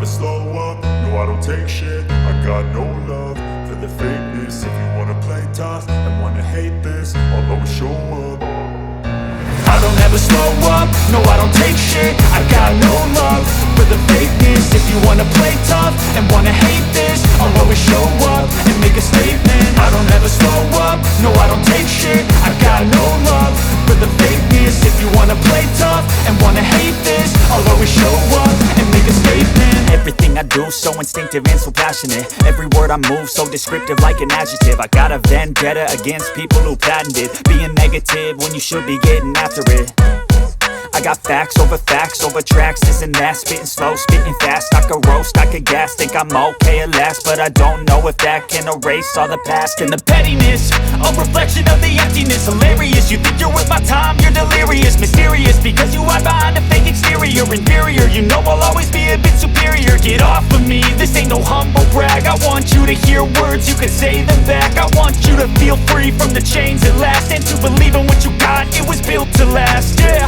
slow up, no I don't take shit. I got no love for the fakeness. If you wanna play tough and wanna hate this, I'll always show up. I don't ever slow up, no I don't take shit. I got no love for the fakeness. If you wanna play tough and wanna hate this, I'll always show up and make a statement. I don't ever slow up, no I don't take shit. I got no love for the fakeness. If you wanna play tough and wanna hate this, I'll always show up and make a statement. Everything I do so instinctive and so passionate. Every word I move so descriptive like an adjective. I got a vendetta against people who patented being negative when you should be getting after it. I got facts over tracks, this and that. Spitting slow, spitting fast, I could roast, I could gas. Think I'm okay at last, but I don't know if that can erase all the past. And the pettiness, a reflection of the emptiness. Hilarious, you think you're worth my time, you're delirious. Mysterious, because you hide behind a fake exterior. Inferior, you know I'll always be a bit superior. Get off of me, this ain't no humble brag. I want you to hear words, you can say them back. I want you to feel free from the chains at last, and to believe in what you got, it was built to last, yeah.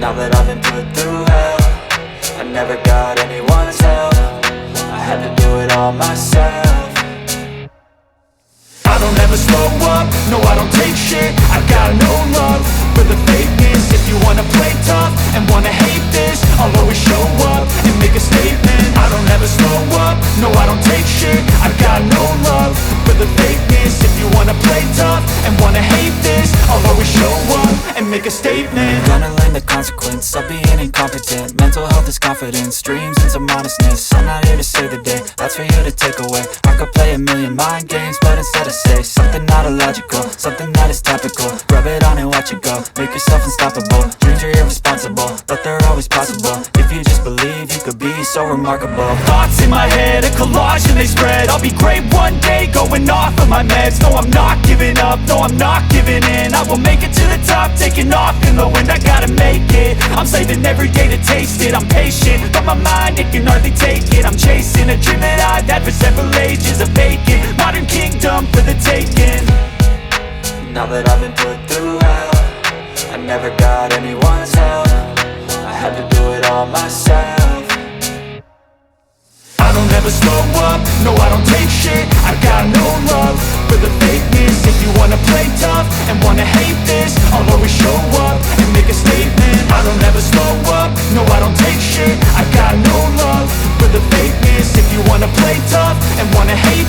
Now that I've been put through hell, I never got anyone's help. I had to do it all myself. I don't ever slow up, no I don't take shit. I got no love for the fakeness. If you wanna play tough and wanna hate this, I'll always show up and make a statement. I don't ever slow up, no I don't take shit. I got no love for the fakeness. If you wanna play tough and wanna hate this, I'll always show up and make a statement. Gonna learn the consequence of being incompetent. Mental health is confidence, dreams and some honestness. I'm not here to save the day, that's for you to take away. I could play a million mind games, but instead I say something not illogical, something that is topical. Rub it on and watch it go, make yourself unstoppable. Dreams are irresponsible, but they're always possible. If you just believe, you could be so remarkable. Thoughts in my head, a collage and they spread. I'll be great one day, going off of my meds. No, I'm not giving up, no, I'm not giving in. I will make it to the top, taking off in the wind. I gotta make it, I'm saving every day to taste it. I'm patient, but my mind, it can hardly take it. I'm chasing a dream that I've had for several ages. A vacant, modern kingdom for the taking. Now that I've been put through hell, I never got anyone's help. I had to do it all myself. I don't ever slow up, no I don't take shit. I got no love for the fakeness. If you wanna play tough and wanna hate this, I'll always show up and make a statement. I don't ever slow up, no I don't take shit. I got no love for the fakeness. If you wanna play tough and wanna hate